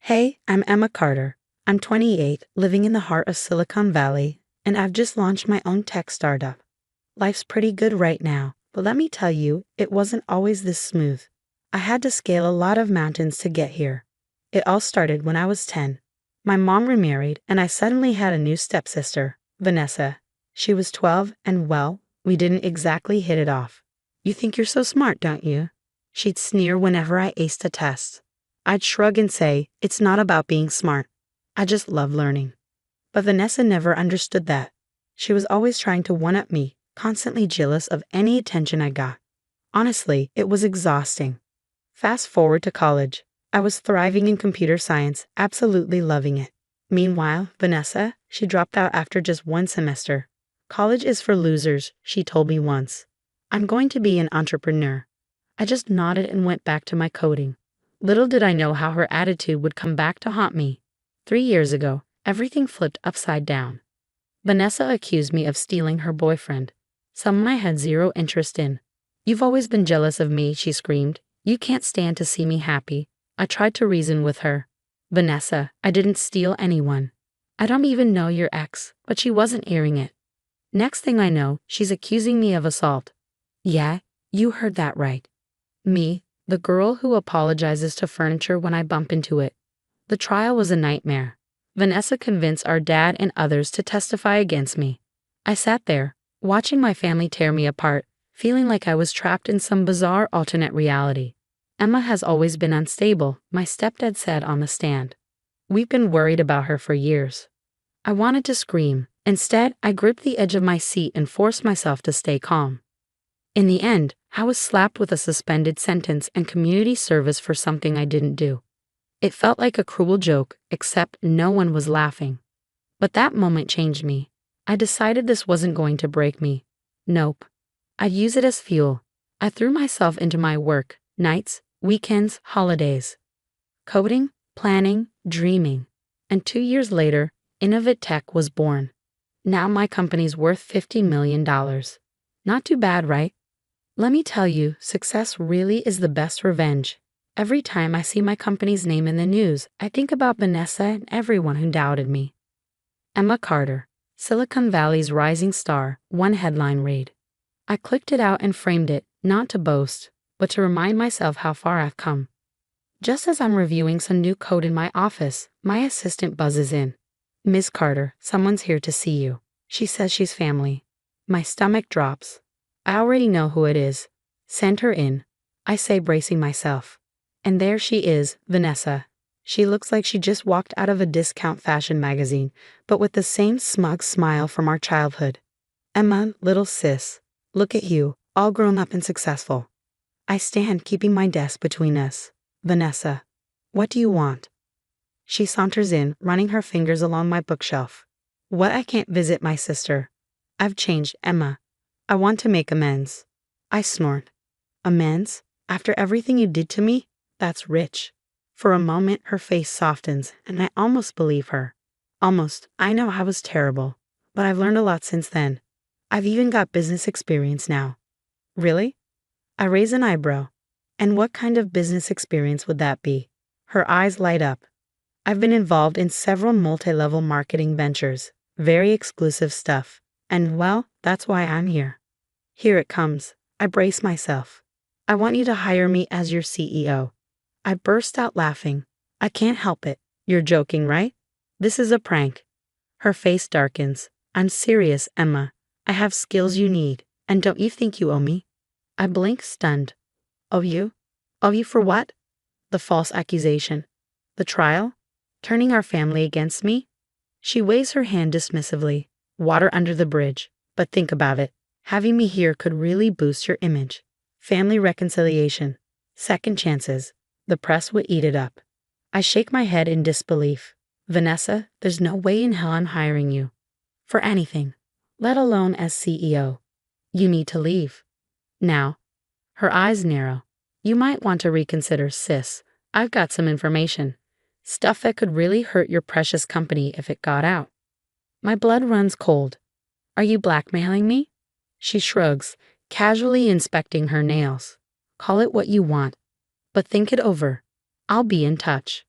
Hey, I'm Emma Carter. I'm 28, living in the heart of Silicon Valley, and I've just launched my own tech startup. Life's pretty good right now, but let me tell you, it wasn't always this smooth. I had to scale a lot of mountains to get here. It all started when I was 10. My mom remarried, and I suddenly had a new stepsister, Vanessa. She was 12, and well, we didn't exactly hit it off. "You think you're so smart, don't you?" She'd sneer whenever I aced a test. I'd shrug and say, "It's not about being smart. I just love learning." But Vanessa never understood that. She was always trying to one-up me, constantly jealous of any attention I got. Honestly, it was exhausting. Fast forward to college. I was thriving in computer science, absolutely loving it. Meanwhile, Vanessa, she dropped out after just one semester. "College is for losers," she told me once. "I'm going to be an entrepreneur." I just nodded and went back to my coding. Little did I know how her attitude would come back to haunt me. 3 years ago, everything flipped upside down. Vanessa accused me of stealing her boyfriend, someone I had zero interest in. "You've always been jealous of me," she screamed. "You can't stand to see me happy." I tried to reason with her. "Vanessa, I didn't steal anyone. I don't even know your ex," but she wasn't hearing it. Next thing I know, she's accusing me of assault. Yeah, you heard that right. Me, the girl who apologizes to furniture when I bump into it. The trial was a nightmare. Vanessa convinced our dad and others to testify against me. I sat there, watching my family tear me apart, feeling like I was trapped in some bizarre alternate reality. "Emma has always been unstable," my stepdad said on the stand. "We've been worried about her for years." I wanted to scream. Instead, I gripped the edge of my seat and forced myself to stay calm. In the end, I was slapped with a suspended sentence and community service for something I didn't do. It felt like a cruel joke, except no one was laughing. But that moment changed me. I decided this wasn't going to break me. Nope. I'd use it as fuel. I threw myself into my work, nights, weekends, holidays. Coding, planning, dreaming. And 2 years later, Innovate Tech was born. Now my company's worth $50 million. Not too bad, right? Let me tell you, success really is the best revenge. Every time I see my company's name in the news, I think about Vanessa and everyone who doubted me. Emma Carter, Silicon Valley's rising star, one headline read. I clicked it out and framed it, not to boast, but to remind myself how far I've come. Just as I'm reviewing some new code in my office, my assistant buzzes in. "Ms. Carter, someone's here to see you." She says she's family. My stomach drops. I already know who it is. "Send her in," I say, bracing myself. And there she is, Vanessa. She looks like she just walked out of a discount fashion magazine, but with the same smug smile from our childhood. "Emma, little sis, look at you, all grown up and successful." I stand, keeping my desk between us. "Vanessa, what do you want?" She saunters in, running her fingers along my bookshelf. "What, I can't visit my sister. I've changed, Emma. I want to make amends." I snort. "Amends? After everything you did to me? That's rich." For a moment, her face softens, and I almost believe her. Almost. I know I was terrible, but I've learned a lot since then. I've even got business experience now. "Really?" I raise an eyebrow. "And what kind of business experience would that be?" Her eyes light up. "I've been involved in several multi-level marketing ventures, very exclusive stuff. And well, that's why I'm here." Here it comes. I brace myself. "I want you to hire me as your CEO." I burst out laughing. "I can't help it. You're joking, right? This is a prank." Her face darkens. "I'm serious, Emma. I have skills you need. And don't you think you owe me?" I blink, stunned. "Owe you? Owe you for what?" The false accusation. The trial? Turning our family against me? She waves her hand dismissively. "Water under the bridge. But think about it. Having me here could really boost your image. Family reconciliation. Second chances. The press would eat it up." I shake my head in disbelief. "Vanessa, there's no way in hell I'm hiring you. For anything. Let alone as CEO. You need to leave. Now." Her eyes narrow. "You might want to reconsider, sis. I've got some information. Stuff that could really hurt your precious company if it got out." My blood runs cold. "Are you blackmailing me?" She shrugs, casually inspecting her nails. "Call it what you want. But think it over. I'll be in touch."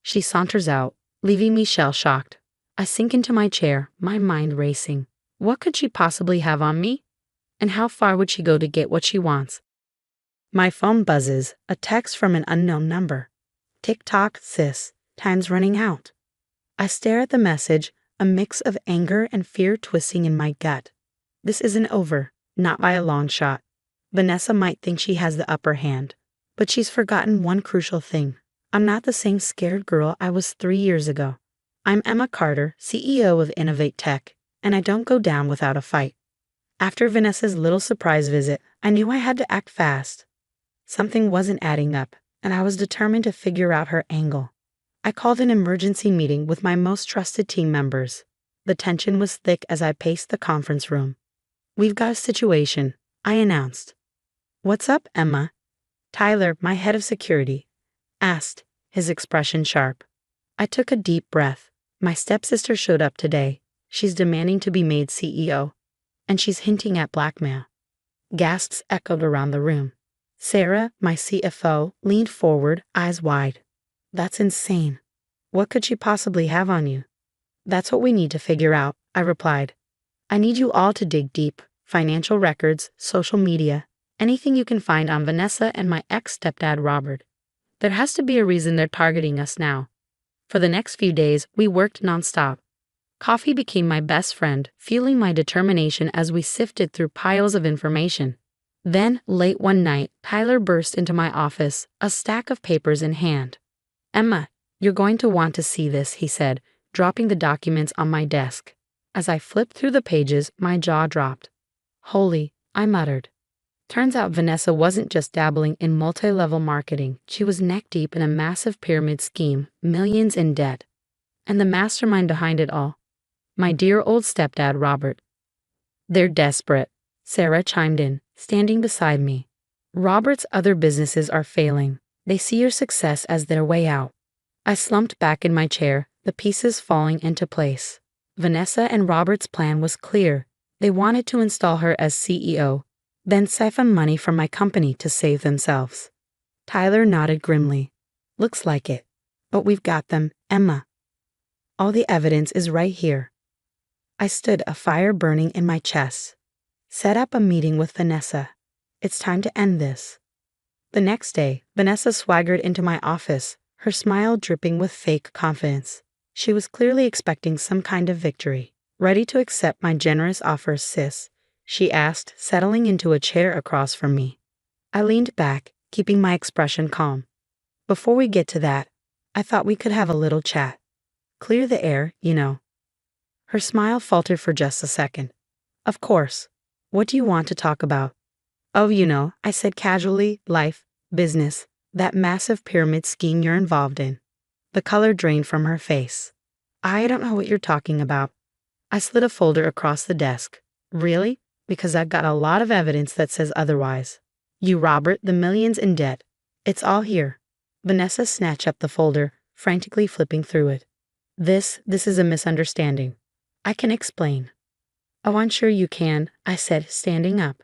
She saunters out, leaving me shell-shocked. I sink into my chair, my mind racing. What could she possibly have on me? And how far would she go to get what she wants? My phone buzzes, a text from an unknown number. "Tick-tock, sis, time's running out." I stare at the message, a mix of anger and fear twisting in my gut. This isn't over, not by a long shot. Vanessa might think she has the upper hand, but she's forgotten one crucial thing. I'm not the same scared girl I was 3 years ago. I'm Emma Carter, CEO of Innovate Tech, and I don't go down without a fight. After Vanessa's little surprise visit, I knew I had to act fast. Something wasn't adding up, and I was determined to figure out her angle. I called an emergency meeting with my most trusted team members. The tension was thick as I paced the conference room. "We've got a situation," I announced. "What's up, Emma?" Tyler, my head of security, asked, his expression sharp. I took a deep breath. My stepsister showed up today. She's demanding to be made CEO. And she's hinting at blackmail. Gasps echoed around the room. Sarah, my CFO, leaned forward, eyes wide. "That's insane. What could she possibly have on you?" "That's what we need to figure out," I replied. "I need you all to dig deep. Financial records, social media, anything you can find on Vanessa and my ex-stepdad Robert. There has to be a reason they're targeting us now." For the next few days, we worked nonstop. Coffee became my best friend, fueling my determination as we sifted through piles of information. Then, late one night, Tyler burst into my office, a stack of papers in hand. "Emma, you're going to want to see this," he said, dropping the documents on my desk. As I flipped through the pages, my jaw dropped. "Holy," I muttered. Turns out Vanessa wasn't just dabbling in multi-level marketing. She was neck-deep in a massive pyramid scheme, millions in debt. And the mastermind behind it all, my dear old stepdad Robert. "They're desperate," Sarah chimed in, standing beside me. "Robert's other businesses are failing. They see your success as their way out." I slumped back in my chair, the pieces falling into place. Vanessa and Robert's plan was clear. They wanted to install her as CEO, then siphon money from my company to save themselves. Tyler nodded grimly. "Looks like it. But we've got them, Emma. All the evidence is right here." I stood, a fire burning in my chest. "Set up a meeting with Vanessa. It's time to end this." The next day, Vanessa swaggered into my office, her smile dripping with fake confidence. She was clearly expecting some kind of victory. "Ready to accept my generous offer, sis?" she asked, settling into a chair across from me. I leaned back, keeping my expression calm. "Before we get to that, I thought we could have a little chat. Clear the air, you know." Her smile faltered for just a second. "Of course. What do you want to talk about?" "Oh, you know," I said casually, "life, business, that massive pyramid scheme you're involved in." The color drained from her face. "I don't know what you're talking about." I slid a folder across the desk. "Really? Because I've got a lot of evidence that says otherwise. You, Robert, the millions in debt. It's all here." Vanessa snatched up the folder, frantically flipping through it. This is a misunderstanding. I can explain." "Oh, I'm sure you can," I said, standing up.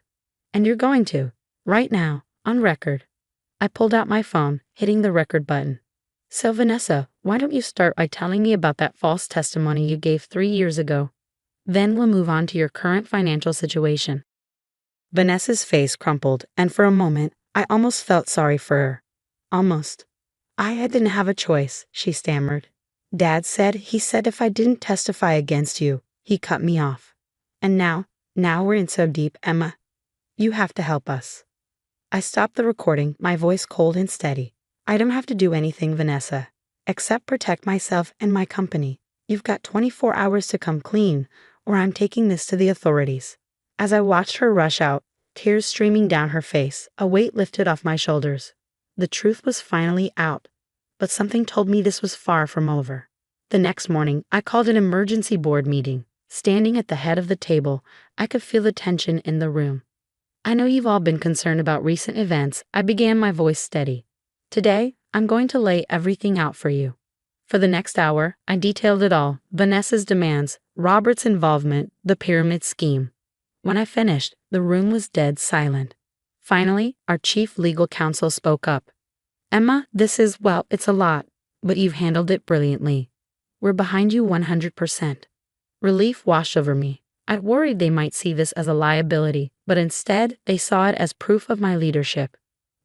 "And you're going to. Right now, on record." I pulled out my phone, hitting the record button. "So, Vanessa, why don't you start by telling me about that false testimony you gave 3 years ago? Then we'll move on to your current financial situation." Vanessa's face crumpled, and for a moment, I almost felt sorry for her. Almost. "I didn't have a choice," she stammered. "Dad said if I didn't testify against you, he cut me off. And now we're in so deep, Emma. You have to help us." I stopped the recording, my voice cold and steady. "I don't have to do anything, Vanessa, except protect myself and my company. You've got 24 hours to come clean, or I'm taking this to the authorities." As I watched her rush out, tears streaming down her face, a weight lifted off my shoulders. The truth was finally out, but something told me this was far from over. The next morning, I called an emergency board meeting. Standing at the head of the table, I could feel the tension in the room. "I know you've all been concerned about recent events," I began, my voice steady. "Today, I'm going to lay everything out for you." For the next hour, I detailed it all: Vanessa's demands, Robert's involvement, the pyramid scheme. When I finished, the room was dead silent. Finally, our chief legal counsel spoke up. "Emma, it's a lot. but you've handled it brilliantly. We're behind you 100%. Relief washed over me. I'd worried they might see this as a liability, but instead, they saw it as proof of my leadership.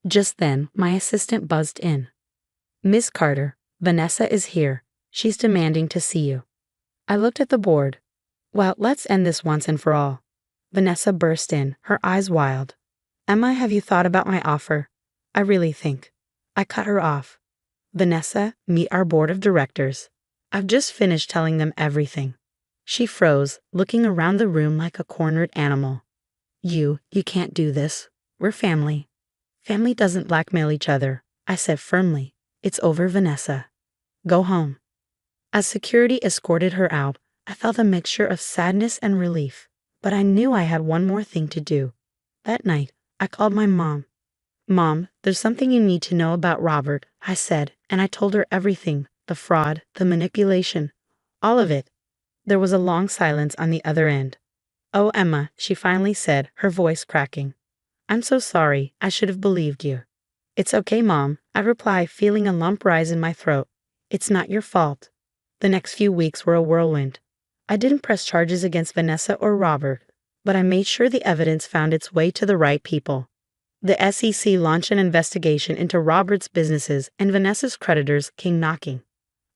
Just then, my assistant buzzed in. Miss Carter, Vanessa is here. She's demanding to see you. I looked at the board. Well, let's end this once and for all. Vanessa burst in, her eyes wild. Emma, have you thought about my offer? I really think. I cut her off. Vanessa, meet our board of directors. I've just finished telling them everything. She froze, looking around the room like a cornered animal. You can't do this. We're family. Family doesn't blackmail each other, I said firmly. It's over, Vanessa. Go home. As security escorted her out, I felt a mixture of sadness and relief, but I knew I had one more thing to do. That night, I called my mom. Mom, there's something you need to know about Robert, I said, and I told her everything, the fraud, the manipulation, all of it. There was a long silence on the other end. Oh, Emma, she finally said, her voice cracking. I'm so sorry, I should have believed you. It's okay, Mom, I replied, feeling a lump rise in my throat. It's not your fault. The next few weeks were a whirlwind. I didn't press charges against Vanessa or Robert, but I made sure the evidence found its way to the right people. The SEC launched an investigation into Robert's businesses, and Vanessa's creditors came knocking.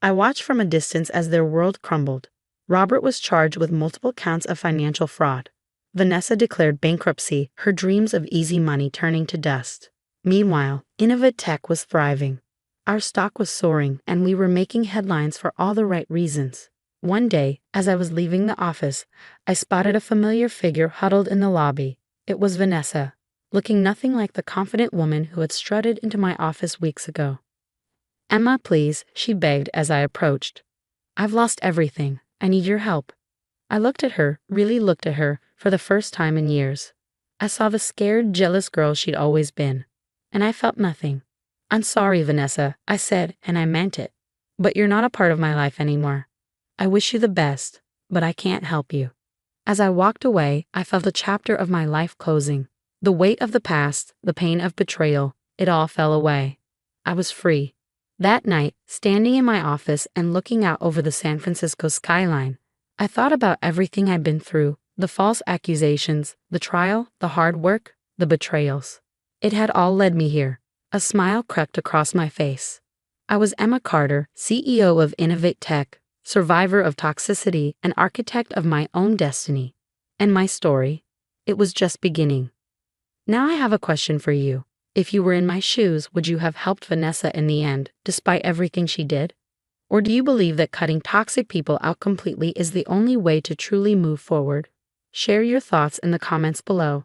I watched from a distance as their world crumbled. Robert was charged with multiple counts of financial fraud. Vanessa declared bankruptcy, her dreams of easy money turning to dust. Meanwhile, Innovative Tech was thriving. Our stock was soaring, and we were making headlines for all the right reasons. One day, as I was leaving the office, I spotted a familiar figure huddled in the lobby. It was Vanessa, looking nothing like the confident woman who had strutted into my office weeks ago. Emma, please, she begged as I approached. I've lost everything. I need your help. I looked at her, really looked at her, for the first time in years. I saw the scared, jealous girl she'd always been, and I felt nothing. I'm sorry, Vanessa, I said, and I meant it. But you're not a part of my life anymore. I wish you the best, but I can't help you. As I walked away, I felt a chapter of my life closing. The weight of the past, the pain of betrayal, it all fell away. I was free. That night, standing in my office and looking out over the San Francisco skyline, I thought about everything I'd been through, the false accusations, the trial, the hard work, the betrayals. It had all led me here. A smile crept across my face. I was Emma Carter, CEO of Innovative Tech, survivor of toxicity and architect of my own destiny. And my story? It was just beginning. Now I have a question for you. If you were in my shoes, would you have helped Vanessa in the end, despite everything she did? Or do you believe that cutting toxic people out completely is the only way to truly move forward? Share your thoughts in the comments below.